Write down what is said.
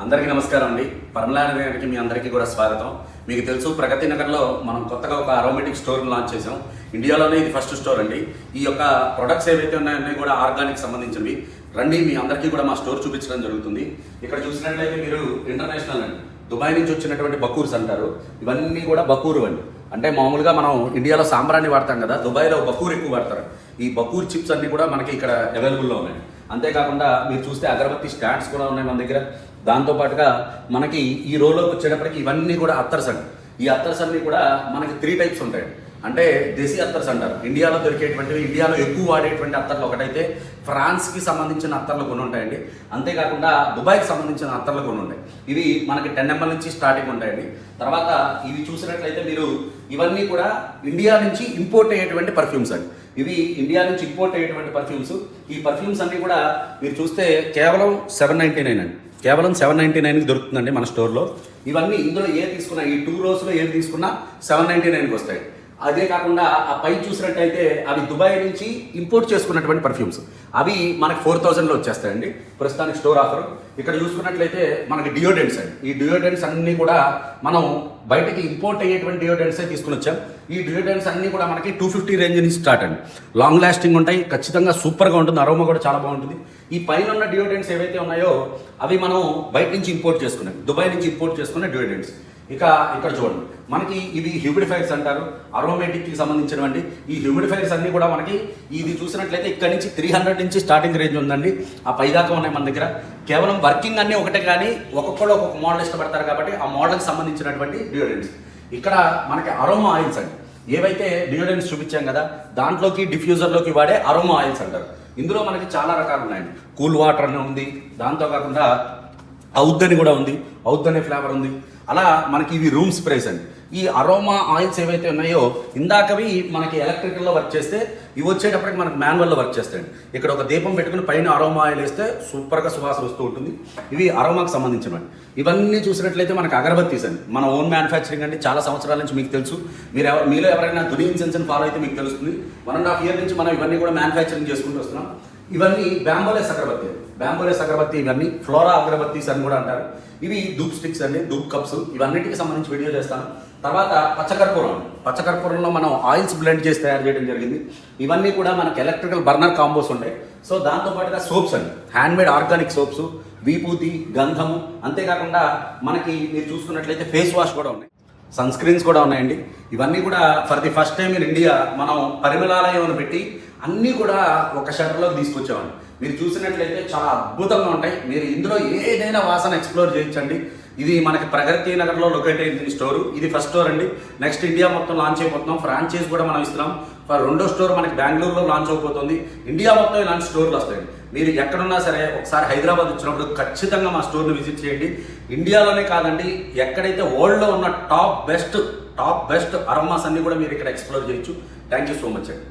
అందరికీ నమస్కారం అండి. పరమలానికి మీ అందరికీ కూడా స్వాగతం. మీకు తెలుసు ప్రగతి నగర్లో మనం కొత్తగా ఒక అరోమేటిక్ స్టోర్ని లాంచ్ చేసాం. ఇండియాలోనే ఇది ఫస్ట్ స్టోర్ అండి. ఈ యొక్క ప్రొడక్ట్స్ ఏవైతే ఉన్నాయన్నీ కూడా ఆర్గానిక్ సంబంధించినవి. రండి, మీ అందరికీ కూడా మా స్టోర్ చూపించడం జరుగుతుంది. ఇక్కడ చూసినట్లయితే మీరు ఇంటర్నేషనల్ అండి, దుబాయ్ నుంచి వచ్చినటువంటి బకూర్స్ అంటారు. ఇవన్నీ కూడా బకూరు అండి. అంటే మామూలుగా మనం ఇండియాలో సాంబ్రాన్ని వాడతాం కదా, దుబాయ్లో బకూర్ ఎక్కువ వాడతారు. ఈ బకూర్ చిప్స్ అన్నీ కూడా మనకి ఇక్కడ అవైలబుల్లో ఉన్నాయి. అంతేకాకుండా మీరు చూస్తే అగరబత్తి స్టాండ్స్ కూడా ఉన్నాయి మన దగ్గర. దాంతోపాటుగా మనకి ఈ రోలోకి వచ్చేటప్పటికి ఇవన్నీ కూడా అత్తర్స్ అండి. ఈ అత్తర్స్ అన్నీ కూడా మనకి 3 టైప్స్ ఉంటాయి. అంటే దేశీ అత్తర్స్ అంటారు. ఇండియాలో దొరికేటువంటివి, ఇండియాలో ఎక్కువ వాడేటువంటి అత్తర్లు ఒకటైతే ఫ్రాన్స్కి సంబంధించిన అత్తర్లు కొన్ని ఉంటాయండి. అంతేకాకుండా దుబాయ్కి సంబంధించిన అత్తర్లు కొన్ని ఉంటాయి. ఇవి మనకి 10 ml నుంచి స్టార్టింగ్ ఉంటాయండి. తర్వాత ఇవి చూసినట్లయితే మీరు ఇవన్నీ కూడా ఇండియా నుంచి ఇంపోర్ట్ అయ్యేటువంటి పర్ఫ్యూమ్స్ అండి. ఇవి ఇండియా నుంచి ఇంపోర్ట్ అయ్యేటువంటి పర్ఫ్యూమ్స్. ఈ పర్ఫ్యూమ్స్ అన్నీ కూడా మీరు చూస్తే కేవలం 799 అండి. కేవలం 799కి దొరుకుతుందండి మన స్టోర్లో. ఇవన్నీ ఇందులో ఏది తీసుకున్నా, ఈ 2 రోజులో ఏది తీసుకున్నా 799కి వస్తాయి. అదే కాకుండా ఆ పై చూసినట్టయితే అవి దుబాయ్ నుంచి ఇంపోర్ట్ చేసుకున్నటువంటి పర్ఫ్యూమ్స్. అవి మనకి 4000లో వచ్చేస్తాయండి ప్రస్తుతానికి స్టోర్ ఆఫర్. ఇక్కడ చూసుకున్నట్లయితే మనకి డియోడెంట్స్ అండి. ఈ డియోడెంట్స్ అన్నీ కూడా మనం బయటకి ఇంపోర్ట్ అయ్యేటువంటి డియోడెంట్సే తీసుకుని వచ్చాం. ఈ డియోడెంట్స్ అన్నీ కూడా మనకి 250 రేంజ్ నుంచి స్టార్ట్ అండి. లాంగ్ లాస్టింగ్ ఉంటాయి, ఖచ్చితంగా సూపర్గా ఉంటుంది, అరోమా కూడా చాలా బాగుంటుంది. ఈ పైన ఉన్న డియోడెంట్స్ ఏవైతే ఉన్నాయో అవి మనం బయట నుంచి ఇంపోర్ట్ చేసుకున్నాం, దుబాయ్ నుంచి ఇంపోర్ట్ చేసుకున్న డియోడెంట్స్. ఇక ఇక్కడ చూడండి, మనకి ఇవి హ్యూమిడిఫైర్స్ అంటారు, అరోమేటిక్కి సంబంధించినవండి. ఈ హ్యూమిడిఫైర్స్ అన్నీ కూడా మనకి ఇది చూసినట్లయితే ఇక్కడ నుంచి 300 నుంచి స్టార్టింగ్ రేంజ్ ఉందండి. ఆ పైదాకా ఉన్నాయి మన దగ్గర. కేవలం వర్కింగ్ అన్నీ ఒకటే, కానీ ఒక్కొక్కళ్ళు ఒక్కొక్క మోడల్ ఇష్టపడతారు కాబట్టి ఆ మోడల్కి సంబంధించినటువంటి డియోడెంట్స్. ఇక్కడ మనకి అరోమా ఆయిల్స్ అండి. ఏవైతే డియోడెంట్స్ చూపించాం కదా, దాంట్లోకి డిఫ్యూజర్లోకి వాడే అరోమా ఆయిల్స్ అంటారు. ఇందులో మనకి చాలా రకాలు ఉన్నాయండి. కూల్ వాటర్ అని ఉంది, దాంతో కాకుండా ఔద్ అని కూడా ఉంది, ఔద్ అనే ఫ్లేవర్ ఉంది. అలా మనకి ఇవి రూమ్ స్ప్రేస్ అండి. ఈ అరోమా ఆయిల్స్ ఏవైతే ఉన్నాయో ఇందాకవి మనకి ఎలక్ట్రికల్లో వర్క్ చేస్తే, ఇవి వచ్చేటప్పటికి మనకి మాన్యువల్లో వర్క్ చేస్తాయండి. ఇక్కడ ఒక దీపం పెట్టుకుని పైన అరోమా ఆయిల్ వేస్తే సూపర్గా సువాసన వస్తూ ఉంటుంది. ఇవి అరోమాకి సంబంధించినవి. ఇవన్నీ చూసినట్లయితే మనకి అగరబత్తీస్ అండి. మన ఓన్ మ్యానుఫ్యాక్చరింగ్ అండి. చాలా సంవత్సరాల నుంచి మీకు తెలుసు. మీలో ఎవరైనా దుని ఇన్సెన్స్ని ఫాలో అయితే మీకు తెలుస్తుంది. 1.5 year నుంచి మనం ఇవన్నీ కూడా మ్యానుఫ్యాక్చరింగ్ చేసుకుంటూ వస్తున్నాం. ఇవన్నీ బ్యాంబోలేస్ అగరబత్తి, బ్యాంబోలేస్ అగరబత్తి. ఇవన్నీ ఫ్లోరా అగరబత్తీస్ అని కూడా అంటారు. ఇవి ధూప్ స్టిక్స్ అండి, ధూప్ కప్స్. ఇవన్నిటికి సంబంధించి వీడియో చేస్తాను. తర్వాత పచ్చకర్పూరం. పచ్చకర్పూరంలో మనం ఆయిల్స్ బ్లెండ్ చేసి తయారు చేయడం జరిగింది. ఇవన్నీ కూడా మనకి ఎలక్ట్రికల్ బర్నర్ కాంబోస్ ఉంటాయి. సో దాంతోపాటుగా సోప్స్ అండి, హ్యాండ్మేడ్ ఆర్గానిక్ సోప్స్, విభూతి, గంధము. అంతేకాకుండా మనకి మీరు చూసుకున్నట్లయితే ఫేస్ వాష్ కూడా ఉన్నాయి, సన్ స్క్రీన్స్ కూడా ఉన్నాయండి. ఇవన్నీ కూడా for the first time in India మనం పరిమళాలయం పెట్టి అన్నీ కూడా ఒక షటర్లోకి తీసుకొచ్చామండి. మీరు చూసినట్లయితే చాలా అద్భుతంగా ఉంటాయి. మీరు ఇందులో ఏదైనా వాసన ఎక్స్ప్లోర్ చేయొచ్చండి. ఇది మనకి ప్రగతి నగర్లో లొకేట్ అయింది స్టోరు. ఇది ఫస్ట్ స్టోర్ అండి. నెక్స్ట్ ఇండియా మొత్తం లాంచ్ అయిపోతున్నాం. ఫ్రాంచైజ్ కూడా మనం ఇస్తున్నాం. రెండో స్టోర్ మనకి బెంగళూరులో లాంచ్ అయిపోతుంది. ఇండియా మొత్తం ఇలాంటి స్టోర్లు వస్తాయి. మీరు ఎక్కడున్నా సరే ఒకసారి హైదరాబాద్ వచ్చినప్పుడు ఖచ్చితంగా మా స్టోర్ని విజిట్ చేయండి. ఇండియాలోనే కాదండి, ఎక్కడైతే వరల్డ్లో ఉన్న టాప్ బెస్ట్ అరోమాస్ అన్ని కూడా మీరు ఇక్కడ ఎక్స్ప్లోర్ చేయొచ్చు. థ్యాంక్ యూ సో మచ్ అండి.